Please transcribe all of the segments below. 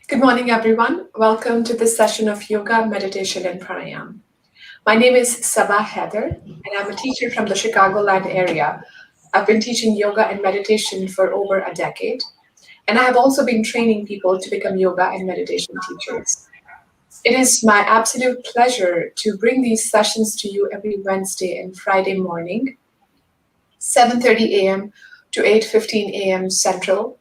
Good morning, everyone. Welcome to this session of Yoga, Meditation, and Pranayam. My name is Sabah Heather, and I'm a teacher from the Chicagoland area. I've been teaching yoga and meditation for over a decade, and I have also been training people to become yoga and meditation teachers. It is my absolute pleasure to bring these sessions to you every Wednesday and Friday morning, 7:30 a.m. to 8:15 a.m. Central,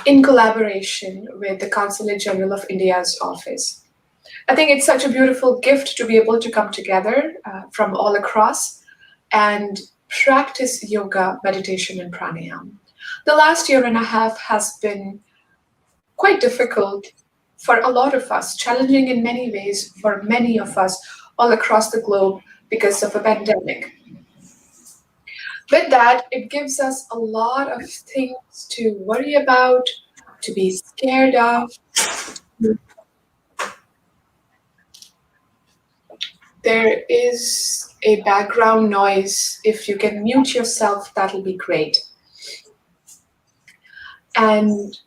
in collaboration with the Consulate General of India's office. I think it's such a beautiful gift to be able to come together from all across and practice yoga, meditation, and pranayam. The last year and a half has been quite difficult for a lot of us, challenging in many ways for many of us all across the globe because of a pandemic. With that, it gives us a lot of things to worry about, to be scared of. There is a background noise. If you can mute yourself, that'll be great. And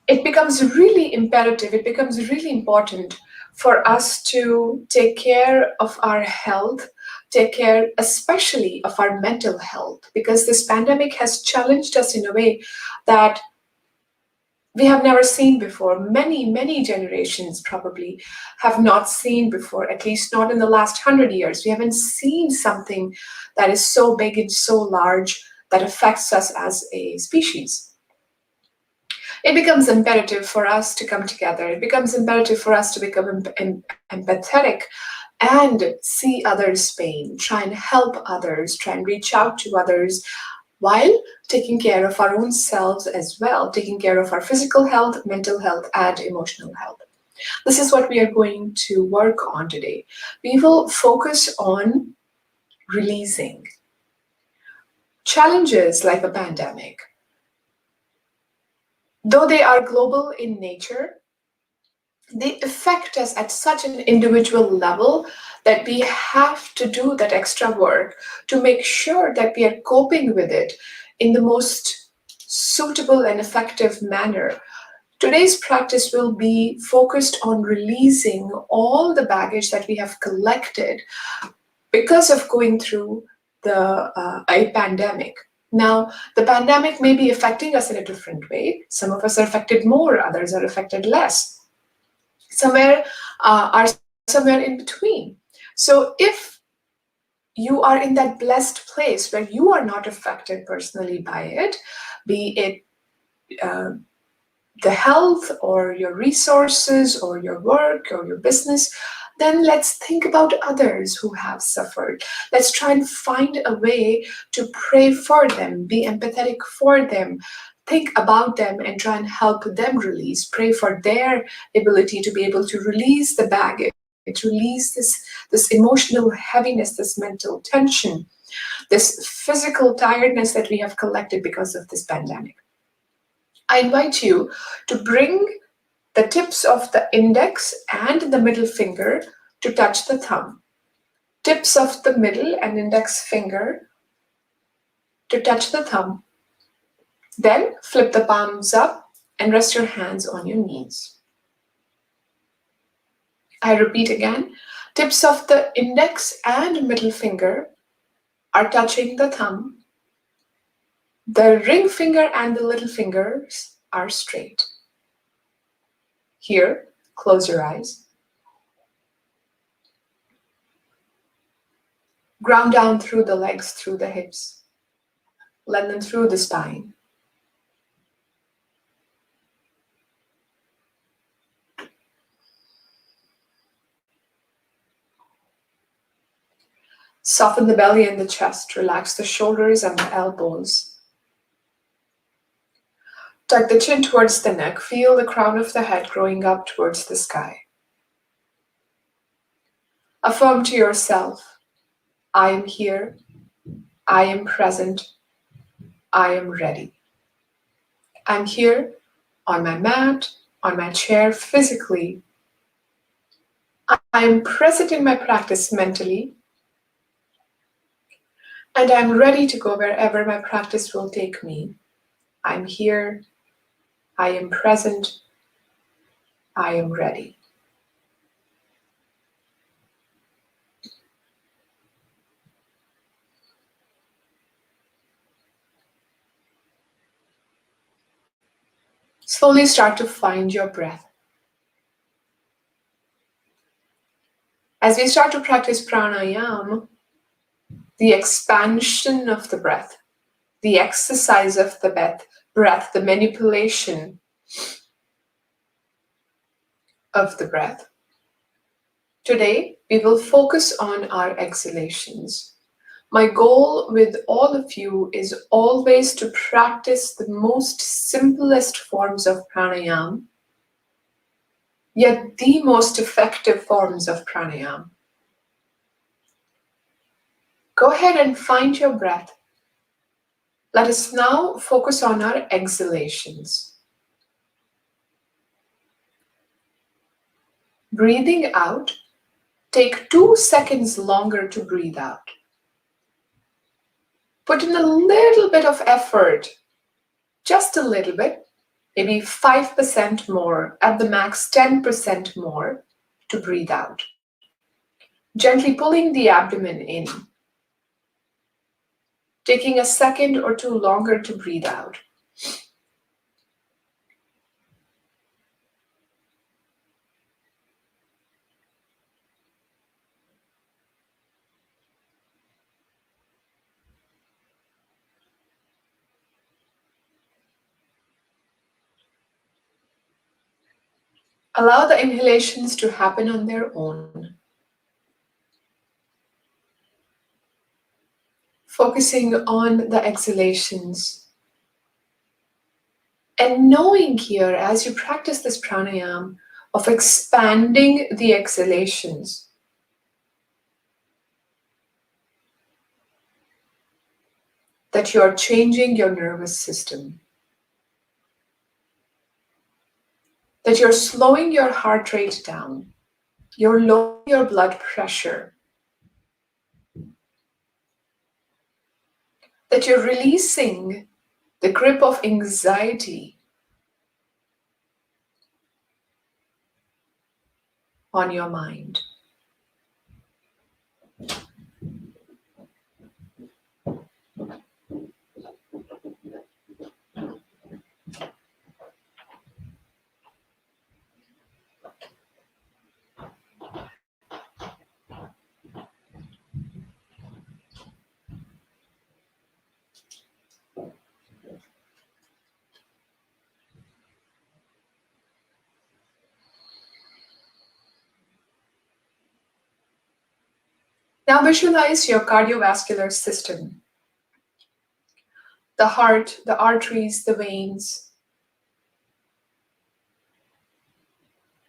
it becomes really imperative, it becomes really important for us to take care of our health, take care especially of our mental health, because this pandemic has challenged us in a way that we have never seen before. Many generations probably have not seen before, at least not in the last 100 years. We haven't seen something that is so big and so large that affects us as a species. It becomes imperative for us to come together. It becomes imperative for us to become empathetic and see others' pain, try and help others, try and reach out to others, while taking care of our own selves as well, taking care of our physical health, mental health, and emotional health. This is what we are going to work on today. We will focus on releasing challenges like a pandemic. Though they are global in nature, they affect us at such an individual level that we have to do that extra work to make sure that we are coping with it in the most suitable and effective manner. Today's practice will be focused on releasing all the baggage that we have collected because of going through a pandemic. Now, the pandemic may be affecting us in a different way. Some of us are affected more, others are affected less. Somewhere are somewhere in between. So if you are in that blessed place where you are not affected personally by it, be it the health or your resources or your work or your business, then let's think about others who have suffered. Let's try and find a way to pray for them, be empathetic for them, think about them and try and help them release, pray for their ability to be able to release the baggage, release this emotional heaviness, this mental tension, this physical tiredness that we have collected because of this pandemic. I invite you to bring the tips of the index and the middle finger to touch the thumb. Tips of the middle and index finger to touch the thumb. Then flip the palms up and rest your hands on your knees. I repeat again, tips of the index and middle finger are touching the thumb. The ring finger and the little fingers are straight. Here, close your eyes. Ground down through the legs, through the hips. Lengthen through the spine. Soften the belly and the chest. Relax the shoulders and the elbows. Tuck the chin towards the neck. Feel the crown of the head growing up towards the sky. Affirm to yourself, I am here, I am present, I am ready. I'm here on my mat, on my chair physically. I am present in my practice mentally, and I'm ready to go wherever my practice will take me. I'm here, I am present, I am ready. Slowly start to find your breath. As we start to practice pranayam, the expansion of the breath, the exercise of the breath, the manipulation of the breath. Today, we will focus on our exhalations. My goal with all of you is always to practice the most simplest forms of pranayam, yet the most effective forms of pranayam. Go ahead and find your breath. Let us now focus on our exhalations. Breathing out, take 2 seconds longer to breathe out. Put in a little bit of effort, just a little bit, maybe 5% more, at the max 10% more to breathe out. Gently pulling the abdomen in. Taking a second or two longer to breathe out. Allow the inhalations to happen on their own. Focusing on the exhalations. And knowing here, as you practice this pranayam, of expanding the exhalations. That you are changing your nervous system. That you're slowing your heart rate down. You're lowering your blood pressure. That you're releasing the grip of anxiety on your mind. Now visualize your cardiovascular system. The heart, the arteries, the veins,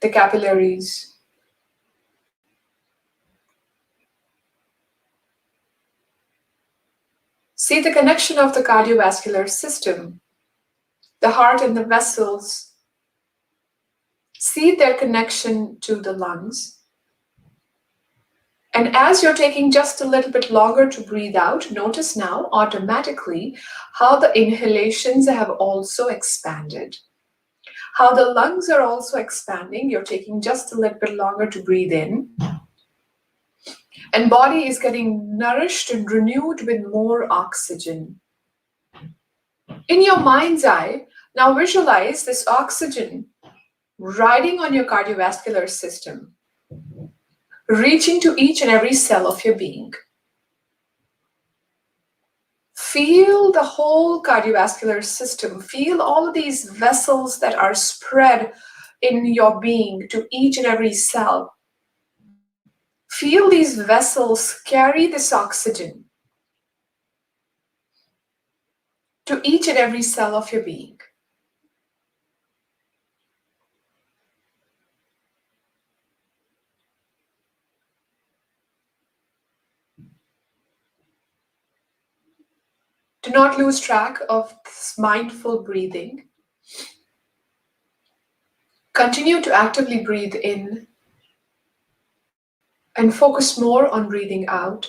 the capillaries. See the connection of the cardiovascular system, the heart and the vessels. See their connection to the lungs. And as you're taking just a little bit longer to breathe out, notice now automatically how the inhalations have also expanded. How the lungs are also expanding. You're taking just a little bit longer to breathe in. And body is getting nourished and renewed with more oxygen. In your mind's eye, now visualize this oxygen riding on your cardiovascular system, reaching to each and every cell of your being. Feel the whole cardiovascular system. Feel all of these vessels that are spread in your being to each and every cell. Feel these vessels carry this oxygen to each and every cell of your being. Do not lose track of this mindful breathing. Continue to actively breathe in and focus more on breathing out.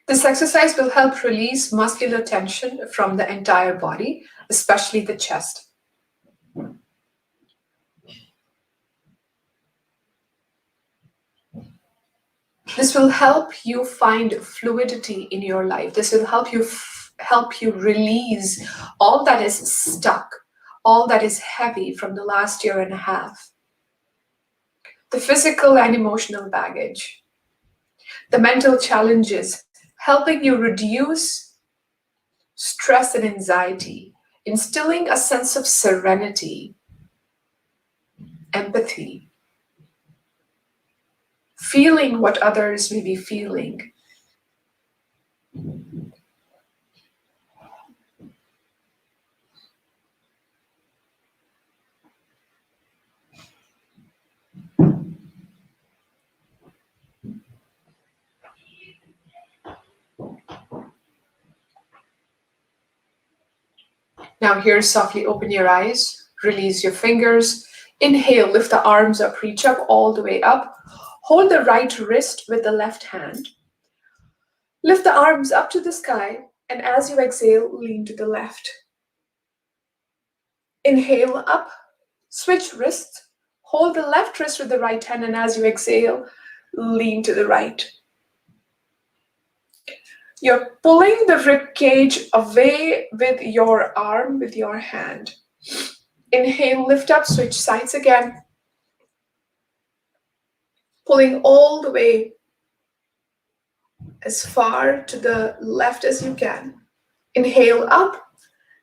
This exercise will help release muscular tension from the entire body, especially the chest. This will help you find fluidity in your life. This will help you release all that is stuck, all that is heavy from the last year and a half. The physical and emotional baggage, the mental challenges, helping you reduce stress and anxiety, instilling a sense of serenity, empathy, feeling what others may be feeling. Now here, softly open your eyes, release your fingers. Inhale, lift the arms up, reach up all the way up. Hold the right wrist with the left hand. Lift the arms up to the sky, and as you exhale, lean to the left. Inhale up, switch wrists. Hold the left wrist with the right hand, and as you exhale, lean to the right. You're pulling the rib cage away with your arm, with your hand. Inhale, lift up, switch sides again. Pulling all the way as far to the left as you can. Inhale up,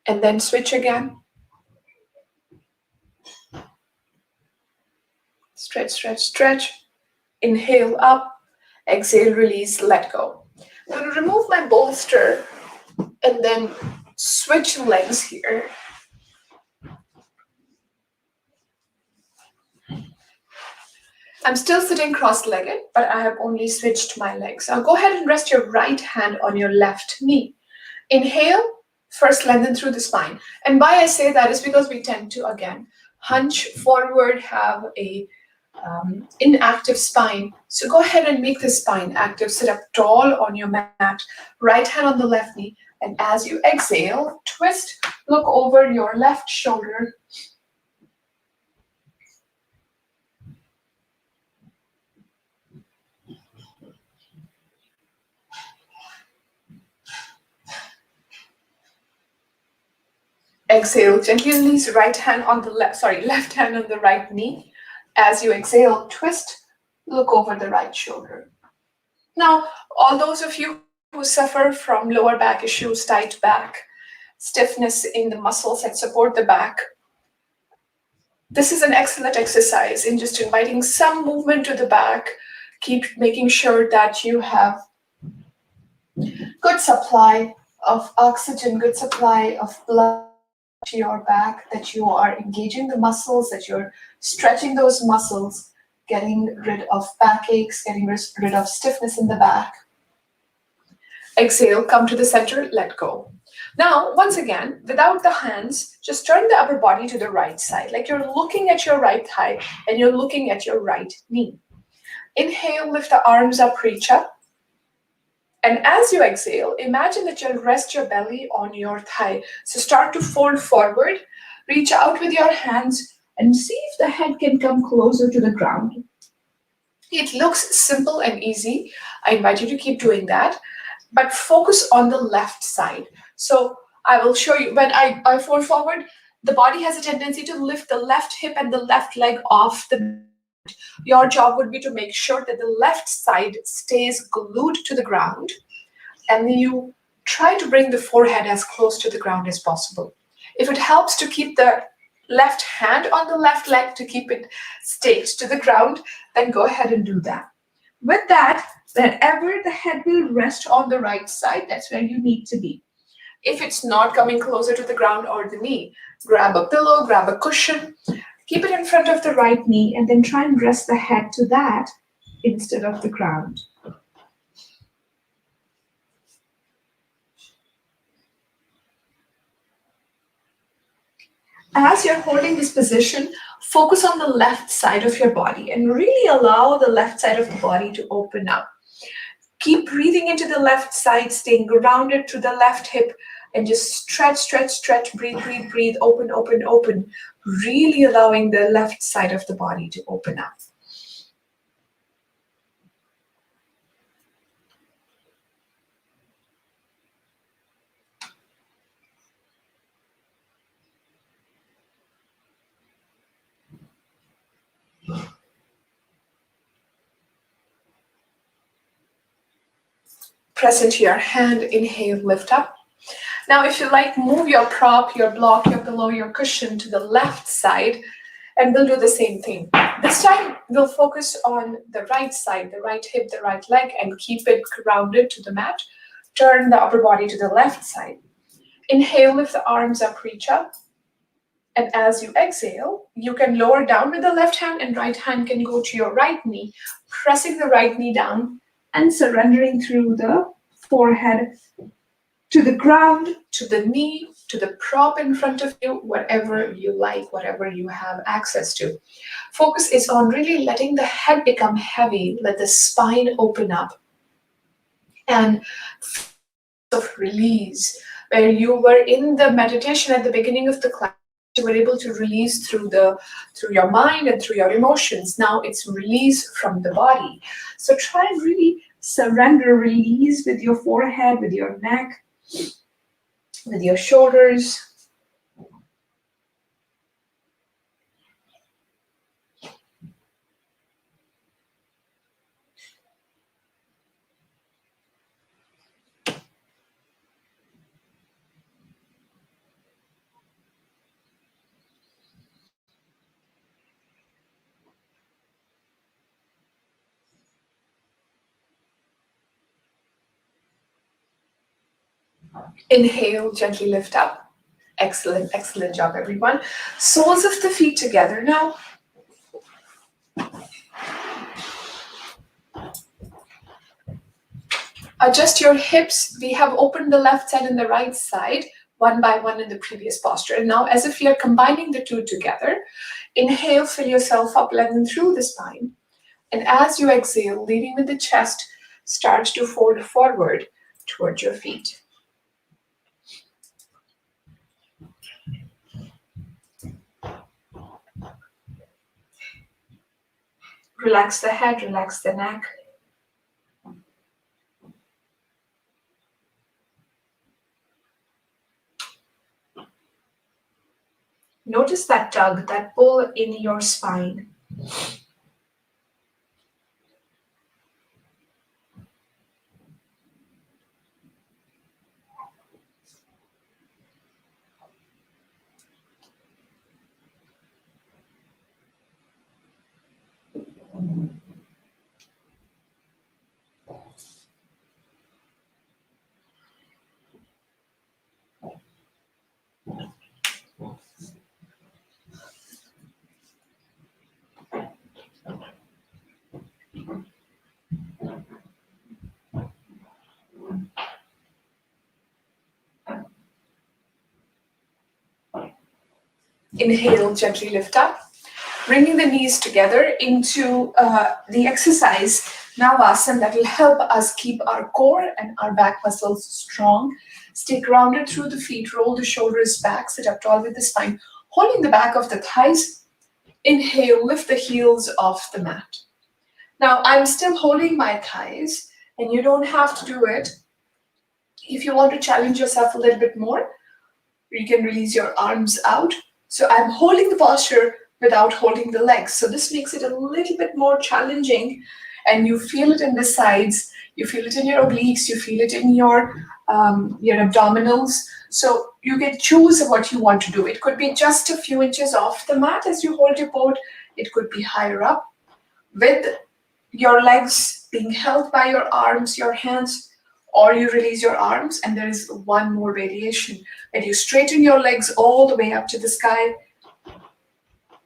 and then switch again. Stretch, stretch, stretch. Inhale up, exhale, release, let go. I'm going to remove my bolster and then switch legs here. I'm still sitting cross-legged, but I have only switched my legs. Now go ahead and rest your right hand on your left knee. Inhale, first lengthen through the spine. And why I say that is because we tend to, again, hunch forward, have a inactive spine. So go ahead and make the spine active. Sit up tall on your mat, right hand on the left knee. And as you exhale, twist, look over your left shoulder. Exhale, gently release left hand on the left hand on the right knee. As you exhale, twist, look over the right shoulder. Now, all those of you who suffer from lower back issues, tight back, stiffness in the muscles that support the back, this is an excellent exercise in just inviting some movement to the back. Keep making sure that you have good supply of oxygen, good supply of blood to your back, that you are engaging the muscles, that you're stretching those muscles, getting rid of backaches, getting rid of stiffness in the back. Exhale, come to the center, let go. Now, once again, without the hands, just turn the upper body to the right side, like you're looking at your right thigh and you're looking at your right knee. Inhale, lift the arms up, reach up. And as you exhale, imagine that you'll rest your belly on your thigh. So start to fold forward, reach out with your hands, and see if the head can come closer to the ground. It looks simple and easy. I invite you to keep doing that, but focus on the left side. So I will show you, when I fold forward, the body has a tendency to lift the left hip and the left leg off the mat. Your job would be to make sure that the left side stays glued to the ground, and you try to bring the forehead as close to the ground as possible. If it helps to keep the left hand on the left leg to keep it staked to the ground, then go ahead and do that. With that, whenever the head will rest on the right side, that's where you need to be. If it's not coming closer to the ground or the knee, grab a pillow, grab a cushion, keep it in front of the right knee, and then try and rest the head to that instead of the ground. As you're holding this position, focus on the left side of your body and really allow the left side of the body to open up. Keep breathing into the left side, staying grounded to the left hip, and just stretch, stretch, stretch, breathe, breathe, breathe, open, open, open, really allowing the left side of the body to open up. Press into your hand, inhale, lift up. Now, if you like, move your prop, your block, your pillow, your cushion to the left side, and we'll do the same thing. This time, we'll focus on the right side, the right hip, the right leg, and keep it grounded to the mat. Turn the upper body to the left side. Inhale, lift the arms up, reach up. And as you exhale, you can lower down with the left hand, and right hand can go to your right knee, pressing the right knee down and surrendering through the forehead to the ground, to the knee, to the prop in front of you, whatever you like, whatever you have access to. Focus is on really letting the head become heavy, let the spine open up, and of release, where you were in the meditation at the beginning of the class, you were able to release through your mind and through your emotions. Now it's release from the body. So try and really surrender, release with your forehead, with your neck, with your shoulders. Inhale, gently lift up. Excellent, excellent job, everyone. Soles of the feet together now. Adjust your hips. We have opened the left side and the right side one by one in the previous posture. And now, as if you're combining the two together, inhale, fill yourself up, lengthen through the spine. And as you exhale, leading with the chest, start to fold forward towards your feet. Relax the head, relax the neck. Notice that tug, that pull in your spine. Inhale, gently lift up, bringing the knees together into the exercise Navasana that will help us keep our core and our back muscles strong. Stay grounded through the feet, roll the shoulders back, sit up tall with the spine, holding the back of the thighs. Inhale, lift the heels off the mat. Now, I'm still holding my thighs, and you don't have to do it. If you want to challenge yourself a little bit more, you can release your arms out. So I'm holding the posture without holding the legs. So this makes it a little bit more challenging, and you feel it in the sides, you feel it in your obliques, you feel it in your abdominals. So you can choose what you want to do. It could be just a few inches off the mat as you hold your boat. It could be higher up with your legs being held by your arms, your hands, or you release your arms. And there is one more variation, and you straighten your legs all the way up to the sky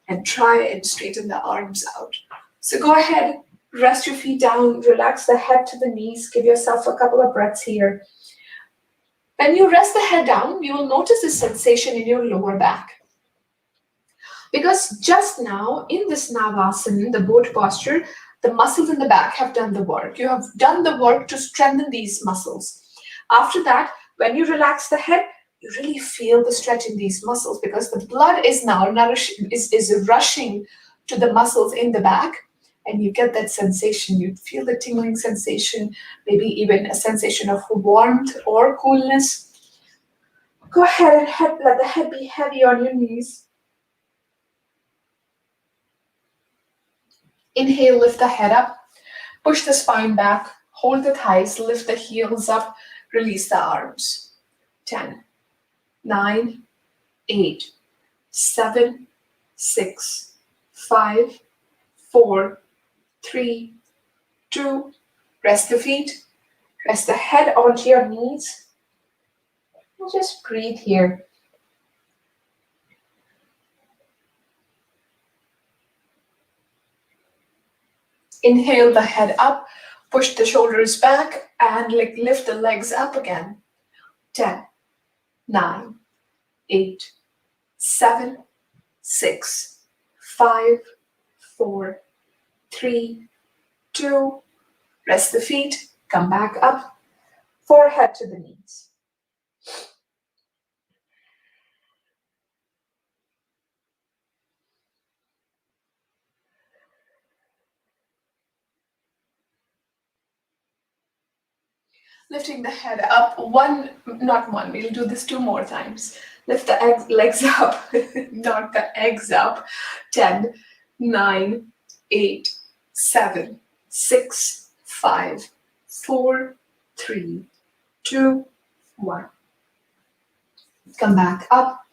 and try and straighten the arms out. So go ahead, rest your feet down, relax the head to the knees, give yourself a couple of breaths here. When you rest the head down, you will notice this sensation in your lower back. Because just now in this Navasana, the boat posture, The muscles in the back have done the work. You have done the work to strengthen these muscles. After that, when you relax the head, you really feel the stretch in these muscles because the blood is now is rushing to the muscles in the back, and you get that sensation. You feel the tingling sensation, maybe even a sensation of warmth or coolness. Go ahead and let the head be heavy on your knees. Inhale, lift the head up, push the spine back, hold the thighs, lift the heels up, release the arms. 10, 9, 8, 7, 6, 5, 4, 3, 2. Rest the feet, rest the head onto your knees. And just breathe here. Inhale the head up, push the shoulders back, and lift the legs up again. 10, 9, 8, 7, 6, 5, 4, 3, 2. Rest the feet, come back up, forehead to the knees. Lifting the head up, we'll do this 2 more times. Lift the legs up, not the eggs up. 10, 9, 8, 7, 6, 5, 4, 3, 2, 1. Come back up,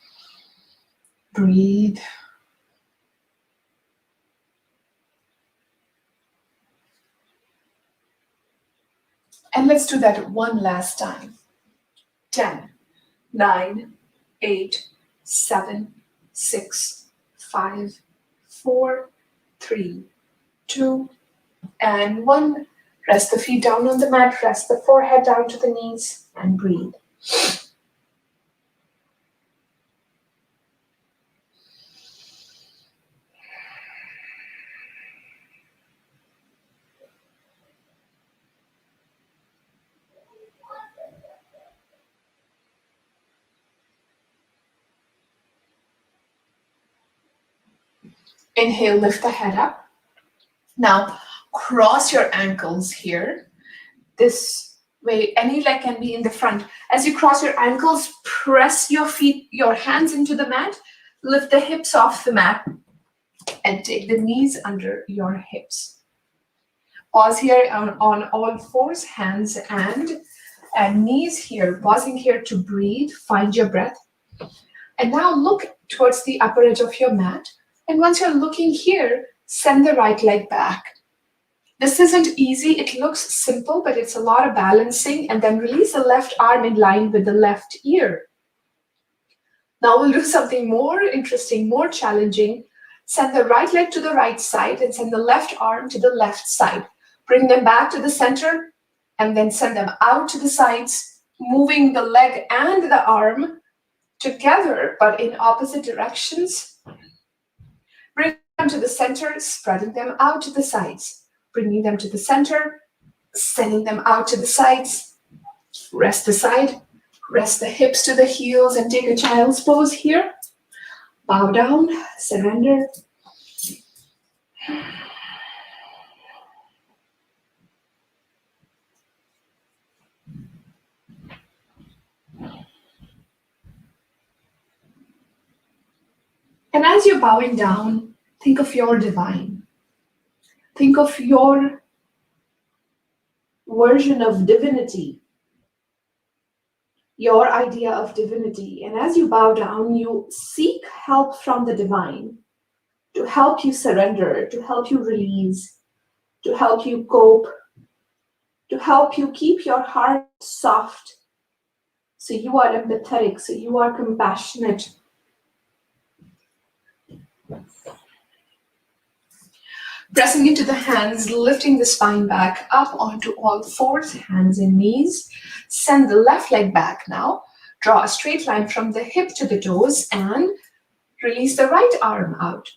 breathe. And let's do that one last time. 10, 9, 8, 7, 6, 5, 4, 3, 2, and 1. Rest the feet down on the mat, rest the forehead down to the knees, and breathe. Inhale, lift the head up. Now, cross your ankles here. This way, any leg can be in the front. As you cross your ankles, press your feet, your hands into the mat, lift the hips off the mat, and take the knees under your hips. Pause here on all fours, hands and knees here, pausing here to breathe, find your breath. And now look towards the upper edge of your mat. And once you're looking here, send the right leg back. This isn't easy. It looks simple, but it's a lot of balancing. And then release the left arm in line with the left ear. Now we'll do something more interesting, more challenging. Send the right leg to the right side and send the left arm to the left side. Bring them back to the center and then send them out to the sides, moving the leg and the arm together, but in opposite directions. Bring them to the center, spreading them out to the sides. Bringing them to the center, sending them out to the sides. Rest the side, rest the hips to the heels and take a child's pose here. Bow down, surrender. And as you're bowing down, think of your divine. Think of your version of divinity, your idea of divinity. And as you bow down, you seek help from the divine to help you surrender, to help you release, to help you cope, to help you keep your heart soft, so you are empathetic, so you are compassionate. Pressing into the hands, lifting the spine back up onto all fours, hands and knees. Send the left leg back now. Draw a straight line from the hip to the toes and release the right arm out.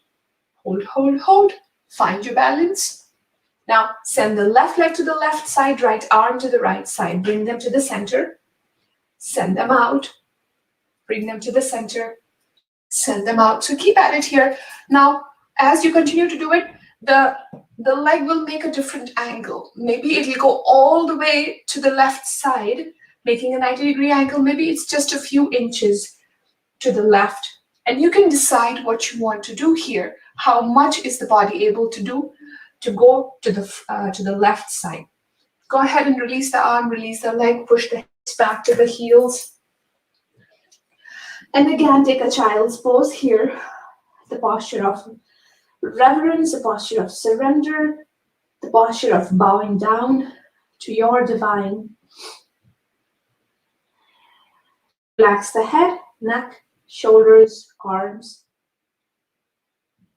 Hold, hold, hold. Find your balance. Now send the left leg to the left side, right arm to the right side. Bring them to the center. Send them out. Bring them to the center. Send them out. So keep at it here. Now, as you continue to do it, the leg will make a different angle. Maybe it will go all the way to the left side, making a 90-degree angle. Maybe it's just a few inches to the left. And you can decide what you want to do here. How much is the body able to do to go to the left side? Go ahead and release the arm, release the leg, push the hips back to the heels. And again, take a child's pose here, the posture of reverence, the posture of surrender, the posture of bowing down to your divine. Relax the head, neck, shoulders, arms,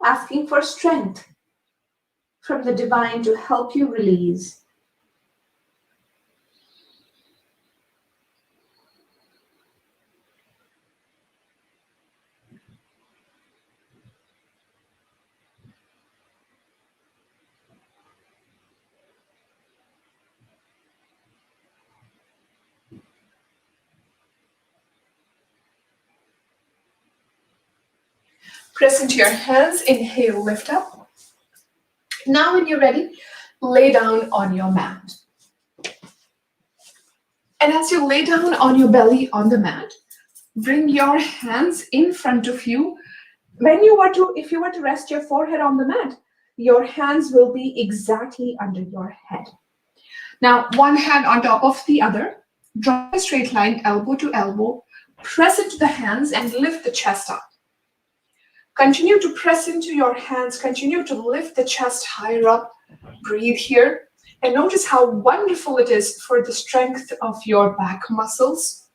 asking for strength from the divine to help you release. Press into your hands, inhale, lift up. Now when you're ready, lay down on your mat. And as you lay down on your belly on the mat, bring your hands in front of you. If you were to rest your forehead on the mat, your hands will be exactly under your head. Now, one hand on top of the other, draw a straight line, elbow to elbow, press into the hands and lift the chest up. Continue to press into your hands, continue to lift the chest higher up. Breathe here and notice how wonderful it is for the strength of your back muscles,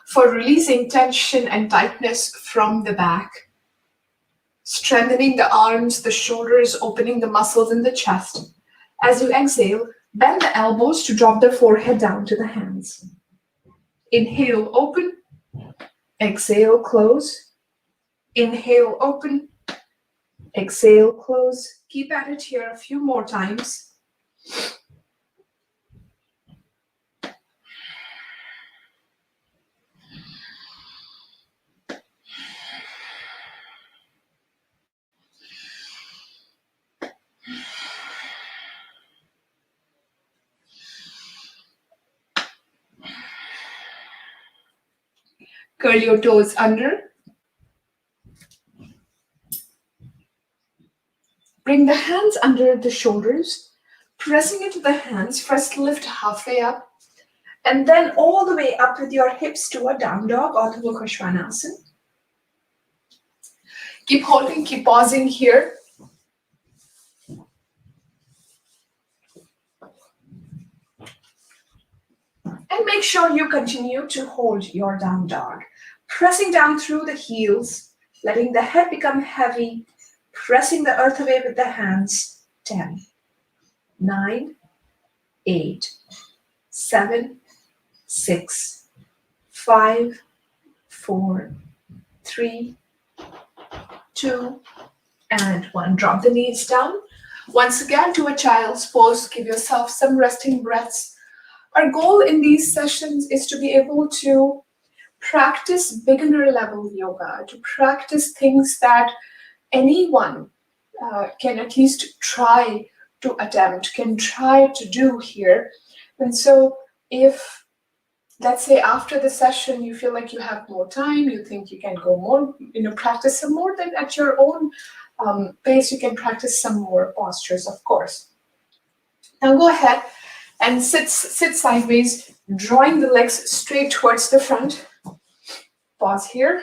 for releasing tension and tightness from the back, strengthening the arms, the shoulders, opening the muscles in the chest. As you exhale, bend the elbows to drop the forehead down to the hands. Inhale, open. Exhale, close. Inhale, open. Exhale, close. Keep at it here a few more times. Curl your toes under. Bring the hands under the shoulders, pressing into the hands. First lift halfway up, and then all the way up with your hips to a down dog or to Mukha Svanasana. Keep holding, keep pausing here. And make sure you continue to hold your down dog. Pressing down through the heels, letting the head become heavy, pressing the earth away with the hands. 10, 9, 8, 7, 6, 5, 4, 3, 2, and 1. Drop the knees down. Once again, to a child's pose. Give yourself some resting breaths. Our goal in these sessions is to be able to practice beginner level yoga, to practice things that anyone can at least try to attempt, can try to do here. And so if, let's say after the session, you feel like you have more time, you think you can go more, practice some more, then at your own pace, you can practice some more postures, of course. Now go ahead and sit sideways, drawing the legs straight towards the front. Pause here.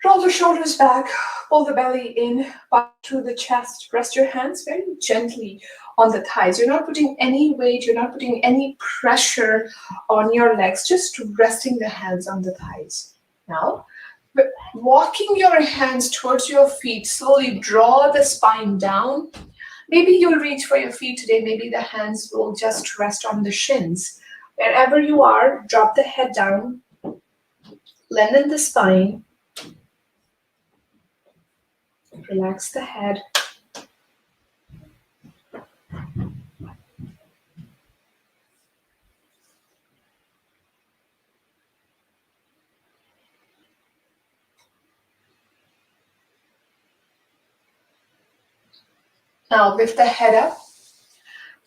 Roll the shoulders back, pull the belly in, back through the chest. Rest your hands very gently on the thighs. You're not putting any weight, you're not putting any pressure on your legs, just resting the hands on the thighs. Now, walking your hands towards your feet, slowly draw the spine down. Maybe you'll reach for your feet today, maybe the hands will just rest on the shins. Wherever you are, drop the head down, lengthen the spine. Relax the head. Now lift the head up.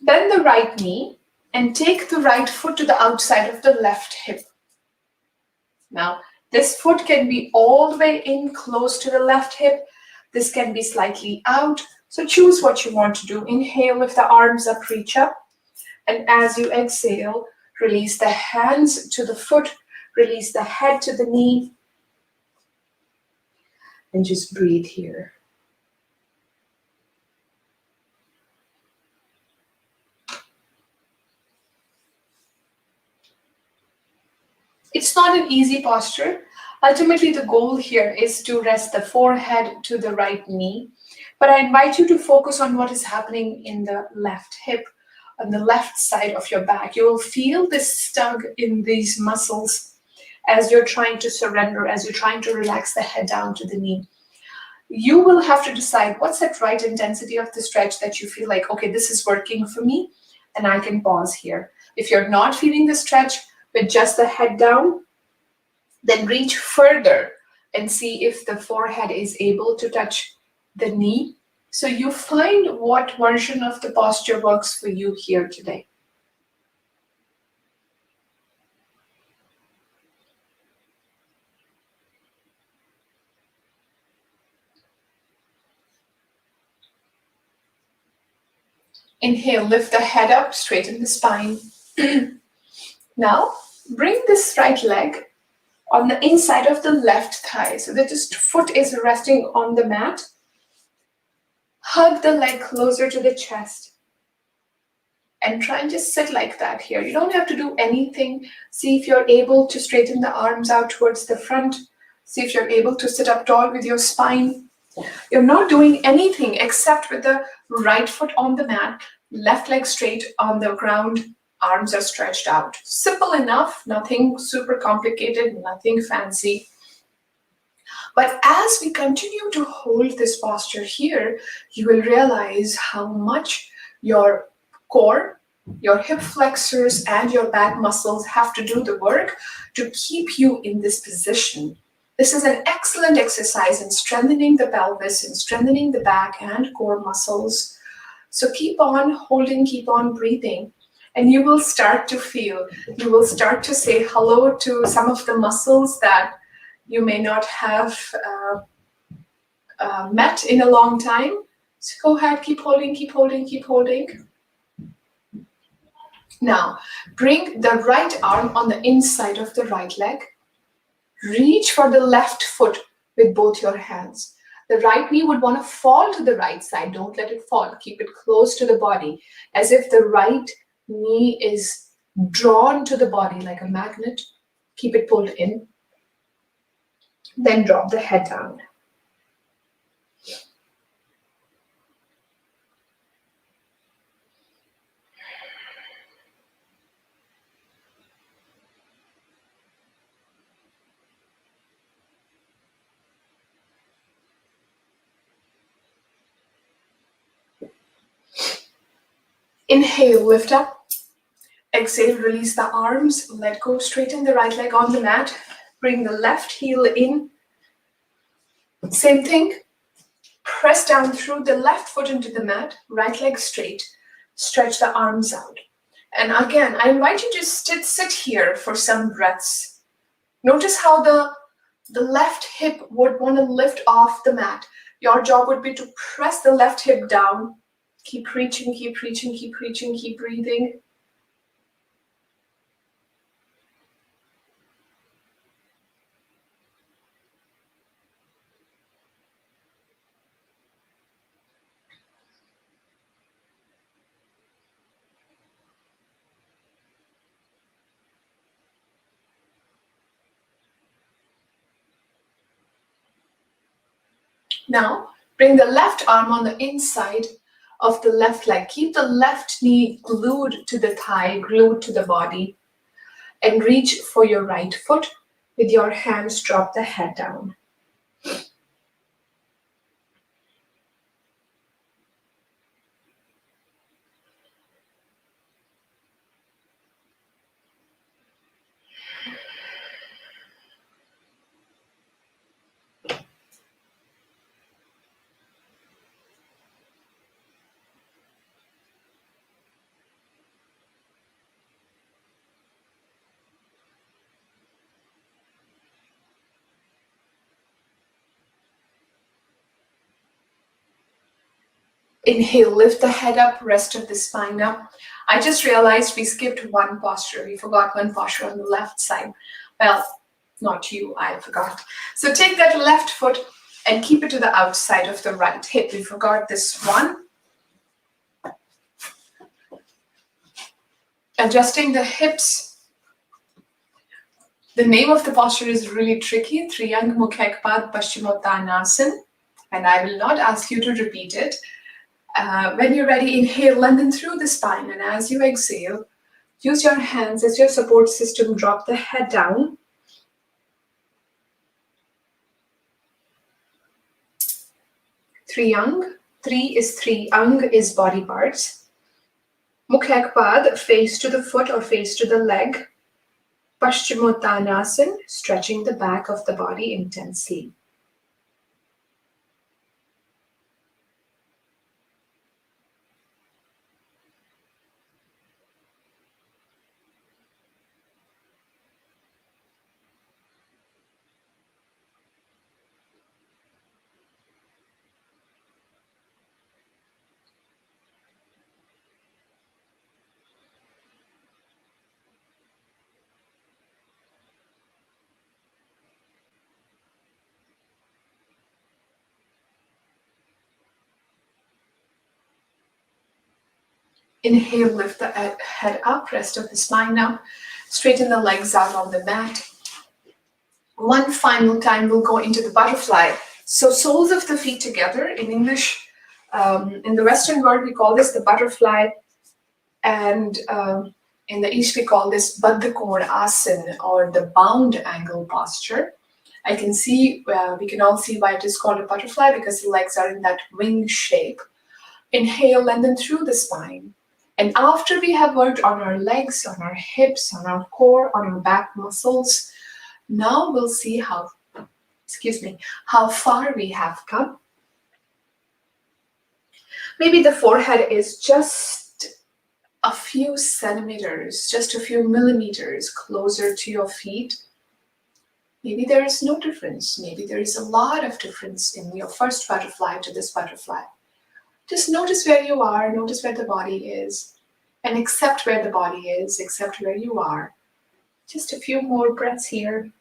Bend the right knee and take the right foot to the outside of the left hip. Now, this foot can be all the way in close to the left hip. This can be slightly out. So choose what you want to do. Inhale, lift the arms up, reach up. And as you exhale, release the hands to the foot, release the head to the knee. And just breathe here. It's not an easy posture. Ultimately, the goal here is to rest the forehead to the right knee. But I invite you to focus on what is happening in the left hip, on the left side of your back. You will feel this tug in these muscles as you're trying to surrender, as you're trying to relax the head down to the knee. You will have to decide what's that right intensity of the stretch that you feel like, okay, this is working for me, and I can pause here. If you're not feeling the stretch with just the head down, then reach further and see if the forehead is able to touch the knee. So you find what version of the posture works for you here today. Inhale, lift the head up, straighten the spine. Now, bring this right leg on the inside of the left thigh so that this foot is resting on the mat. Hug the leg closer to the chest and try and just sit like that here. You don't have to do anything. See if you're able to straighten the arms out towards the front. See if you're able to sit up tall with your spine. You're not doing anything except with the right foot on the mat, left leg straight on the ground, arms are stretched out. Simple enough, nothing super complicated, nothing fancy. But as we continue to hold this posture here, you will realize how much your core, your hip flexors, and your back muscles have to do the work to keep you in this position. This is an excellent exercise in strengthening the pelvis, in strengthening the back and core muscles. So keep on holding, keep on breathing, and you will start to feel, you will start to say hello to some of the muscles that you may not have met in a long time. So go ahead, keep holding, keep holding, keep holding. Now, bring the right arm on the inside of the right leg. Reach for the left foot with both your hands. The right knee would want to fall to the right side. Don't let it fall. Keep it close to the body, as if the right knee is drawn to the body like a magnet. Keep it pulled in. Then drop the head down. Inhale, lift up. Exhale, release the arms. Let go, straighten the right leg on the mat. Bring the left heel in. Same thing. Press down through the left foot into the mat. Right leg straight. Stretch the arms out. And again, I invite you to sit here for some breaths. Notice how the left hip would want to lift off the mat. Your job would be to press the left hip down. Keep reaching, keep reaching, keep reaching, keep breathing. Now, bring the left arm on the inside of the left leg. Keep the left knee glued to the thigh, glued to the body, and reach for your right foot. With your hands, drop the head down. Inhale, lift the head up, rest of the spine up. I just realized we skipped one posture. We forgot one posture on the left side. Well, not you, I forgot. So take that left foot and keep it to the outside of the right hip. We forgot this one. Adjusting the hips. The name of the posture is really tricky. Triyang Mukhekpad Paschimottanasana. And I will not ask you to repeat it. When you're ready, inhale, lengthen through the spine. And as you exhale, use your hands as your support system. Drop the head down. Triyang. Tri is three. Ang is body parts. Mukhekpad, face to the foot or face to the leg. Paschimottanasana, stretching the back of the body intensely. Inhale, lift the head up, rest of the spine up. Straighten the legs out on the mat. One final time, we'll go into the butterfly. So soles of the feet together. In English, in the Western world, we call this the butterfly. And in the East, we call this Baddha Asana or the bound angle posture. We can all see why it is called a butterfly because the legs are in that wing shape. Inhale, lengthen through the spine. And after we have worked on our legs, on our hips, on our core, on our back muscles, now we'll see how far we have come. Maybe the forehead is just a few centimeters, just a few millimeters closer to your feet. Maybe there is no difference. Maybe there is a lot of difference in your first butterfly to this butterfly. Just notice where you are, notice where the body is, and accept where the body is, accept where you are. Just a few more breaths here.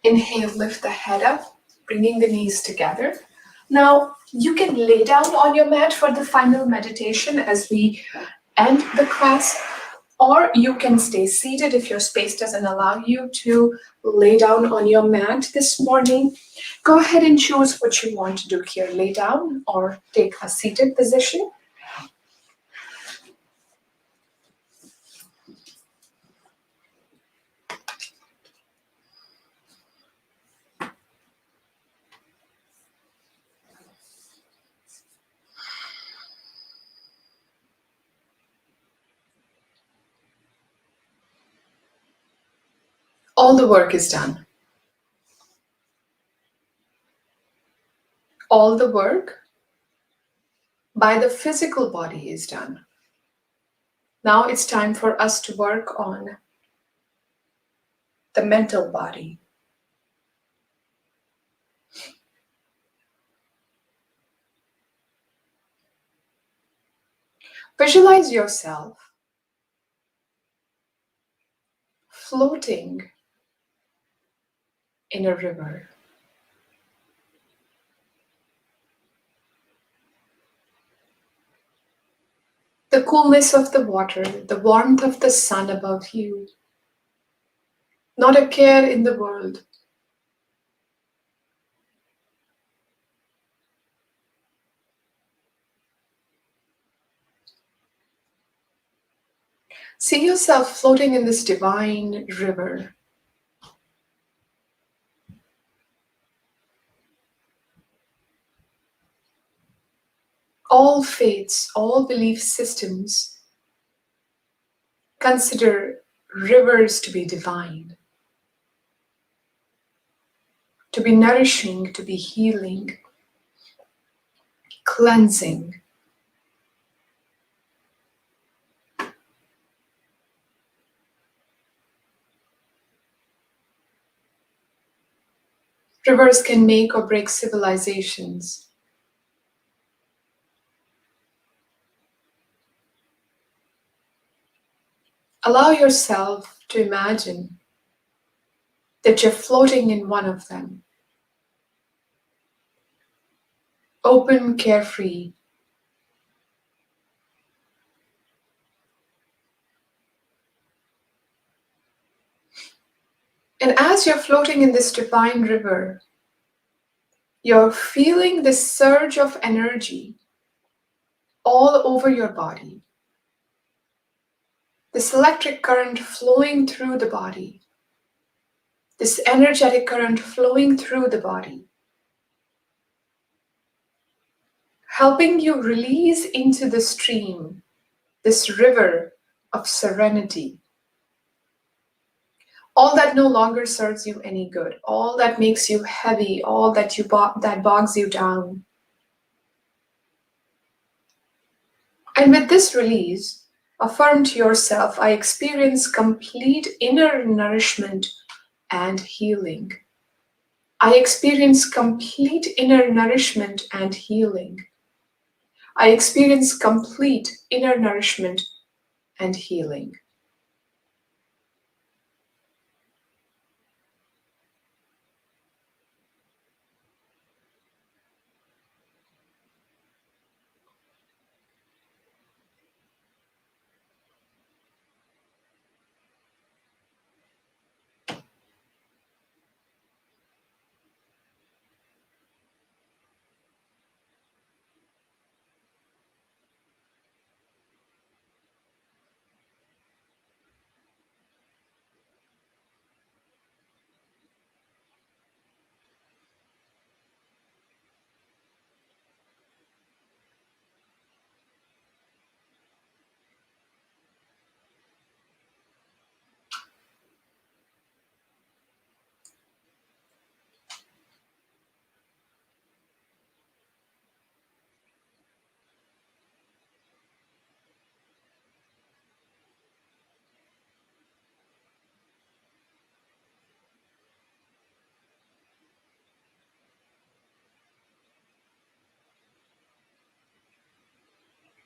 Inhale, lift the head up, bringing the knees together. Now, you can lay down on your mat for the final meditation as we end the class, or you can stay seated if your space doesn't allow you to lay down on your mat this morning. Go ahead and choose what you want to do here, lay down or take a seated position. All the work is done. All the work by the physical body is done. Now it's time for us to work on the mental body. Visualize yourself floating in a river. The coolness of the water, the warmth of the sun above you. Not a care in the world. See yourself floating in this divine river. All faiths, all belief systems consider rivers to be divine, to be nourishing, to be healing, cleansing. Rivers can make or break civilizations. Allow yourself to imagine that you're floating in one of them. Open, carefree. And as you're floating in this divine river, you're feeling this surge of energy all over your body. This electric current flowing through the body. This energetic current flowing through the body. Helping you release into the stream, this river of serenity. All that no longer serves you any good, all that makes you heavy, all that that bogs you down. And with this release, affirm to yourself, I experience complete inner nourishment and healing. I experience complete inner nourishment and healing. I experience complete inner nourishment and healing.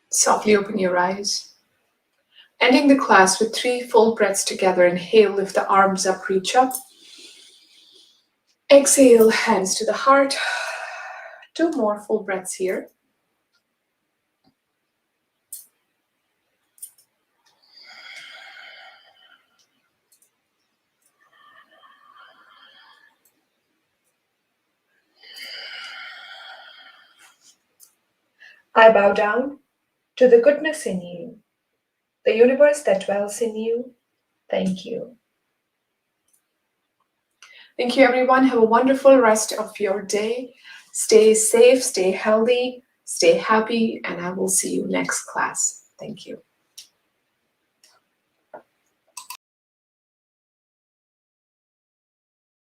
Softly open your eyes. Ending the class with 3 full breaths together. Inhale, lift the arms up, reach up. Exhale, hands to the heart. 2 more full breaths here. I bow down to the goodness in you, the universe that dwells in you. Thank you. Thank you, everyone. Have a wonderful rest of your day. Stay safe, stay healthy, stay happy, and I will see you next class. Thank you.